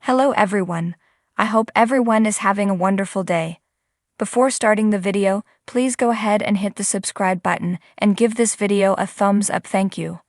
Hello everyone. I hope everyone is having a wonderful day. Before starting the video, please go ahead and hit the subscribe button and give this video a thumbs up. Thank you.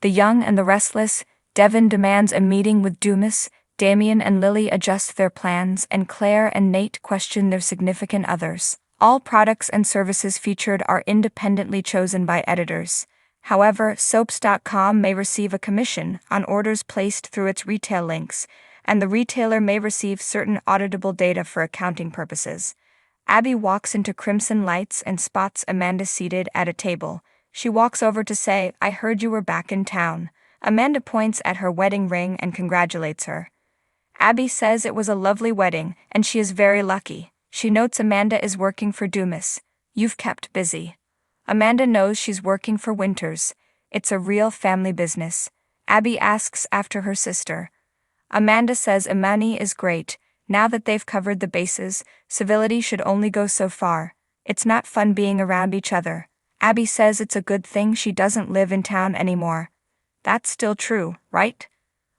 The young and the restless, Devon demands a meeting with Dumas, Damian and Lily adjust their plans, and Claire and Nate question their significant others. All products and services featured are independently chosen by editors. However, soaps.com may receive a commission on orders placed through its retail links, and the retailer may receive certain auditable data for accounting purposes. Abby walks into Crimson Lights and spots Amanda seated at a table. She walks over to say, "I heard you were back in town." Amanda points at her wedding ring and congratulates her. Abby says it was a lovely wedding, and she is very lucky. She notes Amanda is working for Dumas. "You've kept busy." Amanda knows she's working for Winters. It's a real family business. Abby asks after her sister. Amanda says Imani is great. Now that they've covered the bases, civility should only go so far. It's not fun being around each other. Abby says it's a good thing she doesn't live in town anymore. That's still true, right?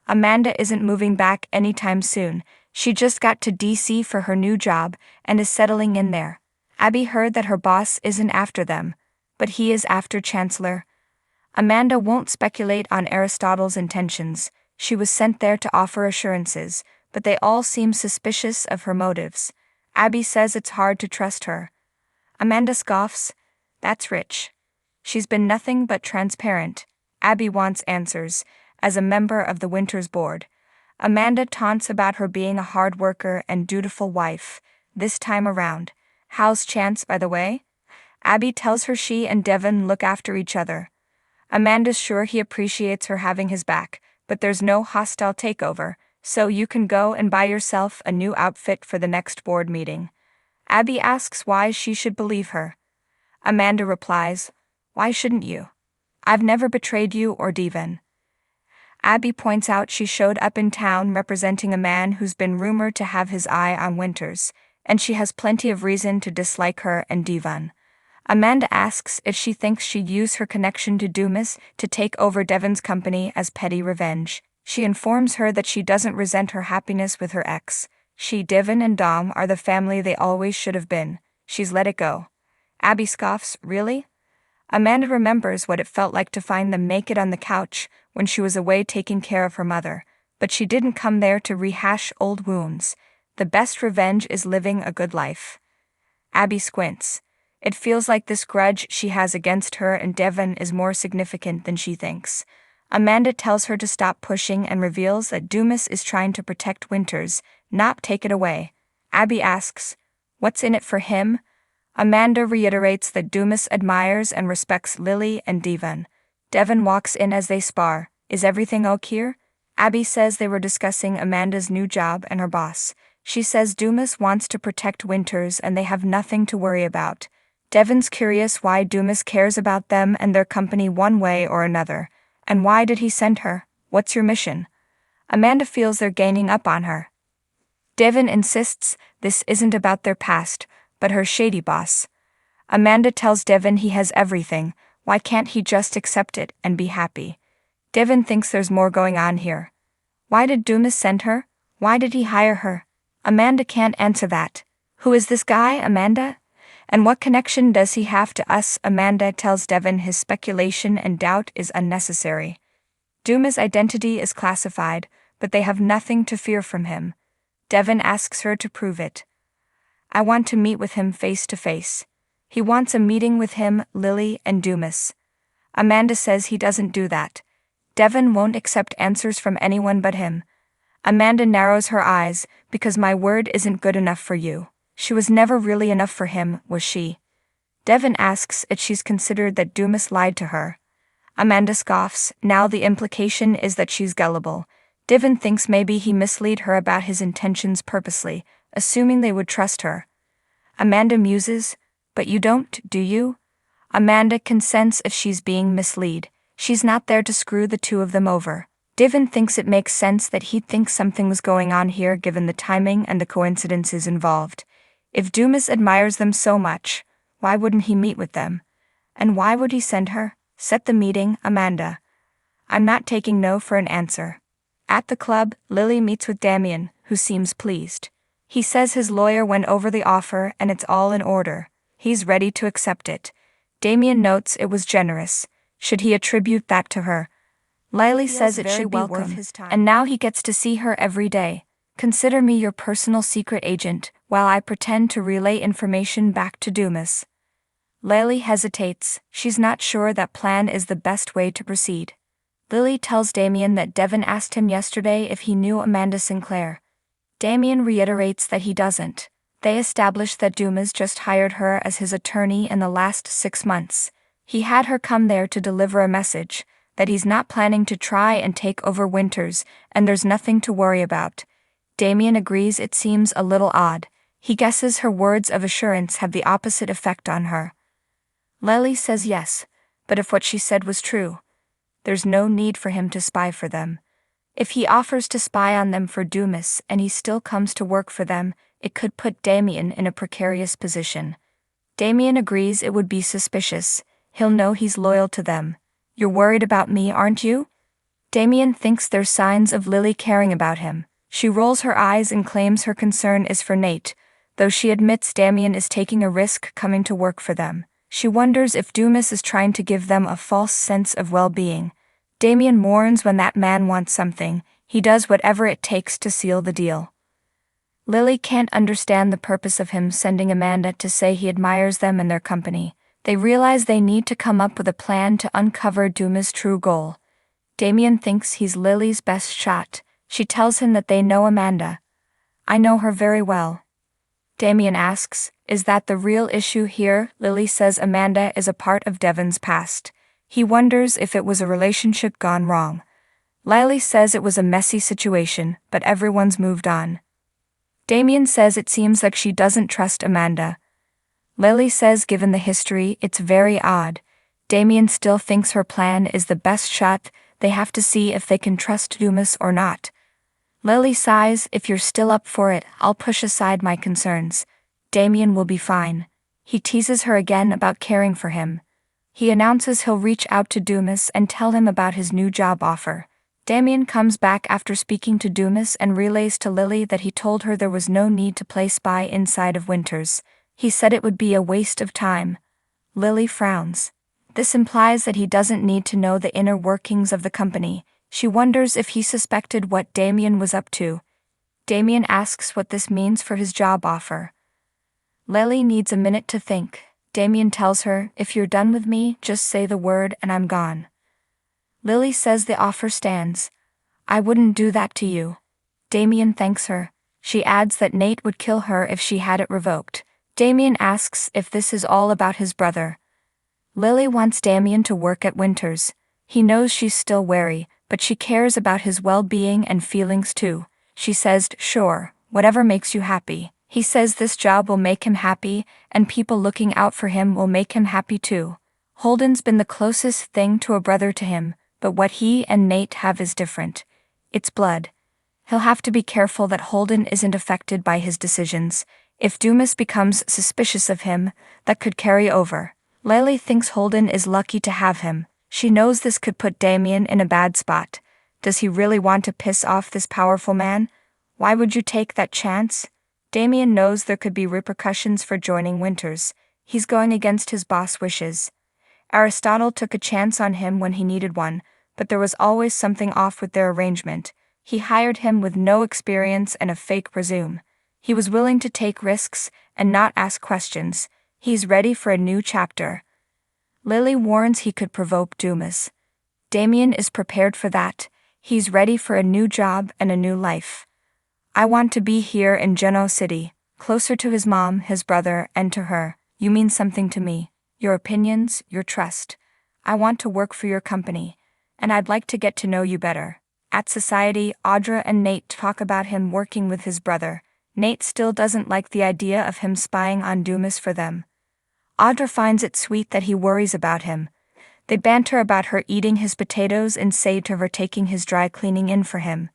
Amanda isn't moving back anytime soon. She just got to DC for her new job and is settling in there. Abby heard that her boss isn't after them, but he is after Chancellor. Amanda won't speculate on Aristotle's intentions. She was sent there to offer assurances, but they all seem suspicious of her motives. Abby says it's hard to trust her. Amanda scoffs. That's rich. She's been nothing but transparent. Abby wants answers, as a member of the Winters board. Amanda taunts about her being a hard worker and dutiful wife, this time around. How's Chance, by the way? Abby tells her she and Devon look after each other. Amanda's sure he appreciates her having his back, but there's no hostile takeover, so you can go and buy yourself a new outfit for the next board meeting. Abby asks why she should believe her. Amanda replies, "Why shouldn't you? I've never betrayed you or Devon." Abby points out she showed up in town representing a man who's been rumored to have his eye on Winters, and she has plenty of reason to dislike her and Devon. Amanda asks if she thinks she'd use her connection to Dumas to take over Devon's company as petty revenge. She informs her that she doesn't resent her happiness with her ex. She, Devon and Dom are the family they always should have been. She's let it go. Abby scoffs, "Really?" Amanda remembers what it felt like to find them naked on the couch when she was away taking care of her mother, but she didn't come there to rehash old wounds. The best revenge is living a good life. Abby squints. It feels like this grudge she has against her and Devon is more significant than she thinks. Amanda tells her to stop pushing and reveals that Dumas is trying to protect Winters, not take it away. Abby asks, "What's in it for him?" Amanda reiterates that Dumas admires and respects Lily and Devon. Devon walks in as they spar. "Is everything okay here?" Abby says they were discussing Amanda's new job and her boss. She says Dumas wants to protect Winters and they have nothing to worry about. Devon's curious why Dumas cares about them and their company one way or another. And why did he send her? What's your mission? Amanda feels they're gaining up on her. Devon insists this isn't about their past, but her shady boss. Amanda tells Devon he has everything. Why can't he just accept it and be happy? Devon thinks there's more going on here. Why did Dumas send her? Why did he hire her? Amanda can't answer that. Who is this guy, Amanda? And what connection does he have to us? Amanda tells Devon his speculation and doubt is unnecessary. Dumas' identity is classified, but they have nothing to fear from him. Devon asks her to prove it. "I want to meet with him face to face." He wants a meeting with him, Lily, and Dumas. Amanda says he doesn't do that. Devon won't accept answers from anyone but him. Amanda narrows her eyes, "Because my word isn't good enough for you." She was never really enough for him, was she? Devon asks if she's considered that Dumas lied to her. Amanda scoffs. Now the implication is that she's gullible. Devon thinks maybe he misled her about his intentions purposely, assuming they would trust her. Amanda muses, "But you don't, do you?" Amanda can sense if she's being misled. She's not there to screw the two of them over. Devon thinks it makes sense that he thinks something was going on here given the timing and the coincidences involved. If Dumas admires them so much, why wouldn't he meet with them? And why would he send her? Set the meeting, Amanda. I'm not taking no for an answer. At the club, Lily meets with Damian, who seems pleased. He says his lawyer went over the offer and it's all in order. He's ready to accept it. Damian notes it was generous. Should he attribute that to her? Lily says it should be worth his time. And now he gets to see her every day. Consider me your personal secret agent, while I pretend to relay information back to Dumas. Lily hesitates. She's not sure that plan is the best way to proceed. Lily tells Damian that Devon asked him yesterday if he knew Amanda Sinclair. Damian reiterates that he doesn't. They establish that Dumas just hired her as his attorney in the last 6 months. He had her come there to deliver a message, that he's not planning to try and take over Winters, and there's nothing to worry about. Damian agrees it seems a little odd. He guesses her words of assurance have the opposite effect on her. Lily says yes, but if what she said was true, there's no need for him to spy for them. If he offers to spy on them for Dumas and he still comes to work for them, it could put Damian in a precarious position. Damian agrees it would be suspicious. He'll know he's loyal to them. You're worried about me, aren't you? Damian thinks there's signs of Lily caring about him. She rolls her eyes and claims her concern is for Nate, though she admits Damian is taking a risk coming to work for them. She wonders if Dumas is trying to give them a false sense of well-being. Damian warns when that man wants something, he does whatever it takes to seal the deal. Lily can't understand the purpose of him sending Amanda to say he admires them and their company. They realize they need to come up with a plan to uncover Dumas' true goal. Damian thinks he's Lily's best shot. She tells him that they know Amanda. I know her very well. Damian asks, is that the real issue here? Lily says Amanda is a part of Devon's past. He wonders if it was a relationship gone wrong. Lily says it was a messy situation, but everyone's moved on. Damian says it seems like she doesn't trust Amanda. Lily says given the history, it's very odd. Damian still thinks her plan is the best shot. They have to see if they can trust Dumas or not. Lily sighs, if you're still up for it, I'll push aside my concerns. Damian will be fine. He teases her again about caring for him. He announces he'll reach out to Dumas and tell him about his new job offer. Damian comes back after speaking to Dumas and relays to Lily that he told her there was no need to play spy inside of Winters. He said it would be a waste of time. Lily frowns. This implies that he doesn't need to know the inner workings of the company. She wonders if he suspected what Damian was up to. Damian asks what this means for his job offer. Lily needs a minute to think. Damian tells her, if you're done with me, just say the word and I'm gone. Lily says the offer stands. I wouldn't do that to you. Damian thanks her. She adds that Nate would kill her if she had it revoked. Damian asks if this is all about his brother. Lily wants Damian to work at Winters. He knows she's still wary, but she cares about his well-being and feelings too. She says, sure, whatever makes you happy. He says this job will make him happy, and people looking out for him will make him happy too. Holden's been the closest thing to a brother to him, but what he and Nate have is different. It's blood. He'll have to be careful that Holden isn't affected by his decisions. If Dumas becomes suspicious of him, that could carry over. Lily thinks Holden is lucky to have him. She knows this could put Damian in a bad spot. Does he really want to piss off this powerful man? Why would you take that chance? Damian knows there could be repercussions for joining Winters. He's going against his boss' wishes. Aristotle took a chance on him when he needed one, but there was always something off with their arrangement. He hired him with no experience and a fake presume. He was willing to take risks and not ask questions. He's ready for a new chapter. Lily warns he could provoke Dumas. Damian is prepared for that. He's ready for a new job and a new life. I want to be here in Genoa City, closer to his mom, his brother, and to her. You mean something to me. Your opinions, your trust. I want to work for your company, and I'd like to get to know you better. At Society, Audra and Nate talk about him working with his brother. Nate still doesn't like the idea of him spying on Dumas for them. Audra finds it sweet that he worries about him. They banter about her eating his potatoes and say to her taking his dry cleaning in for him.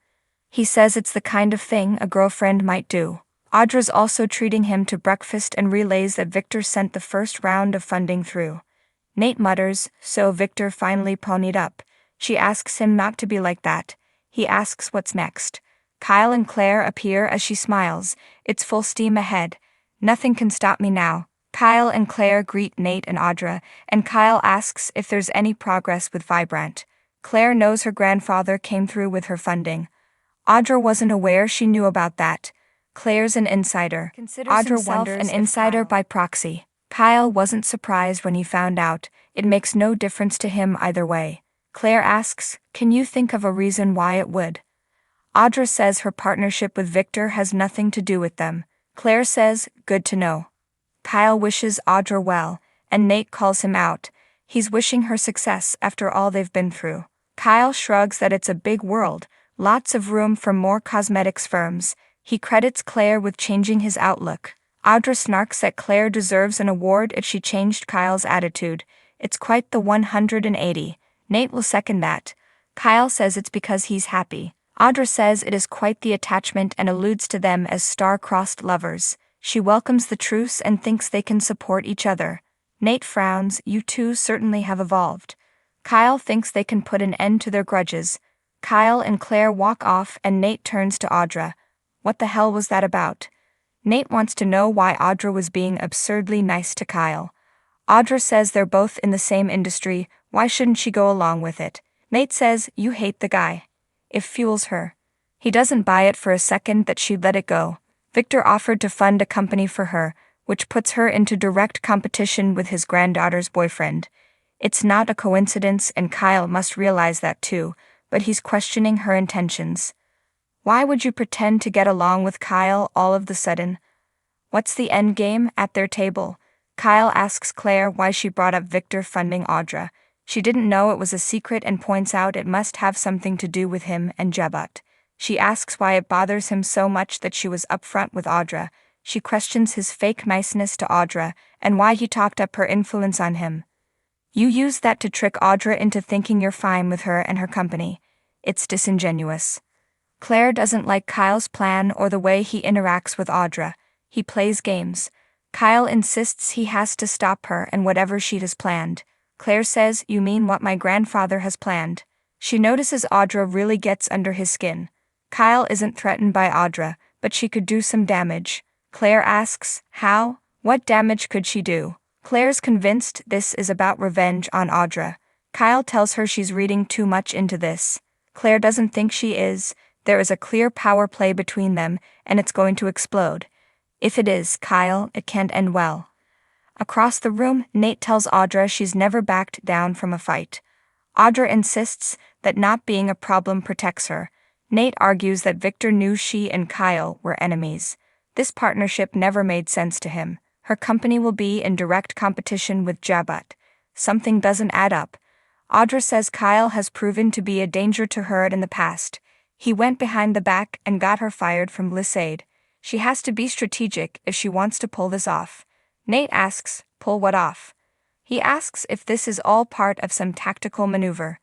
He says it's the kind of thing a girlfriend might do. Audra's also treating him to breakfast and relays that Victor sent the first round of funding through. Nate mutters, so Victor finally ponied up. She asks him not to be like that. He asks what's next. Kyle and Claire appear as she smiles. It's full steam ahead. Nothing can stop me now. Kyle and Claire greet Nate and Audra, and Kyle asks if there's any progress with Vibrant. Claire knows her grandfather came through with her funding. Audra wasn't aware she knew about that. Claire's an insider. Audra wonders an insider by proxy. Kyle wasn't surprised when he found out. It makes no difference to him either way. Claire asks, can you think of a reason why it would? Audra says her partnership with Victor has nothing to do with them. Claire says, good to know. Kyle wishes Audra well, and Nate calls him out. He's wishing her success after all they've been through. Kyle shrugs that it's a big world, lots of room for more cosmetics firms. He credits Claire with changing his outlook. Audra snarks that Claire deserves an award if she changed Kyle's attitude. It's quite the 180. Nate will second that. Kyle says it's because he's happy. Audra says it is quite the attachment and alludes to them as star-crossed lovers. She welcomes the truce and thinks they can support each other. Nate frowns, you two certainly have evolved. Kyle thinks they can put an end to their grudges. Kyle and Claire walk off and Nate turns to Audra. What the hell was that about? Nate wants to know why Audra was being absurdly nice to Kyle. Audra says they're both in the same industry, why shouldn't she go along with it? Nate says, you hate the guy. It fuels her. He doesn't buy it for a second that she'd let it go. Victor offered to fund a company for her, which puts her into direct competition with his granddaughter's boyfriend. It's not a coincidence and Kyle must realize that too, but he's questioning her intentions. Why would you pretend to get along with Kyle all of the sudden? What's the end game at their table? Kyle asks Claire why she brought up Victor funding Audra. She didn't know it was a secret and points out it must have something to do with him and Jebut. She asks why it bothers him so much that she was upfront with Audra. She questions his fake niceness to Audra and why he talked up her influence on him. You used that to trick Audra into thinking you're fine with her and her company. It's disingenuous. Claire doesn't like Kyle's plan or the way he interacts with Audra. He plays games. Kyle insists he has to stop her and whatever she has planned. Claire says, you mean what my grandfather has planned? She notices Audra really gets under his skin. Kyle isn't threatened by Audra, but she could do some damage. Claire asks, how? What damage could she do? Claire's convinced this is about revenge on Audra. Kyle tells her she's reading too much into this. Claire doesn't think she is. There is a clear power play between them, and it's going to explode. If it is, Kyle, it can't end well. Across the room, Nate tells Audra she's never backed down from a fight. Audra insists that not being a problem protects her. Nate argues that Victor knew she and Kyle were enemies. This partnership never made sense to him. Her company will be in direct competition with Jebut. Something doesn't add up. Audra says Kyle has proven to be a danger to her in the past. He went behind the back and got her fired from Lysaid. She has to be strategic if she wants to pull this off. Nate asks, pull what off? He asks if this is all part of some tactical maneuver.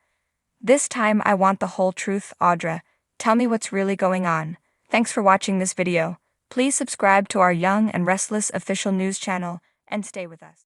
This time I want the whole truth, Audra. Tell me what's really going on. Thanks for watching this video. Please subscribe to our Young and Restless official news channel and stay with us.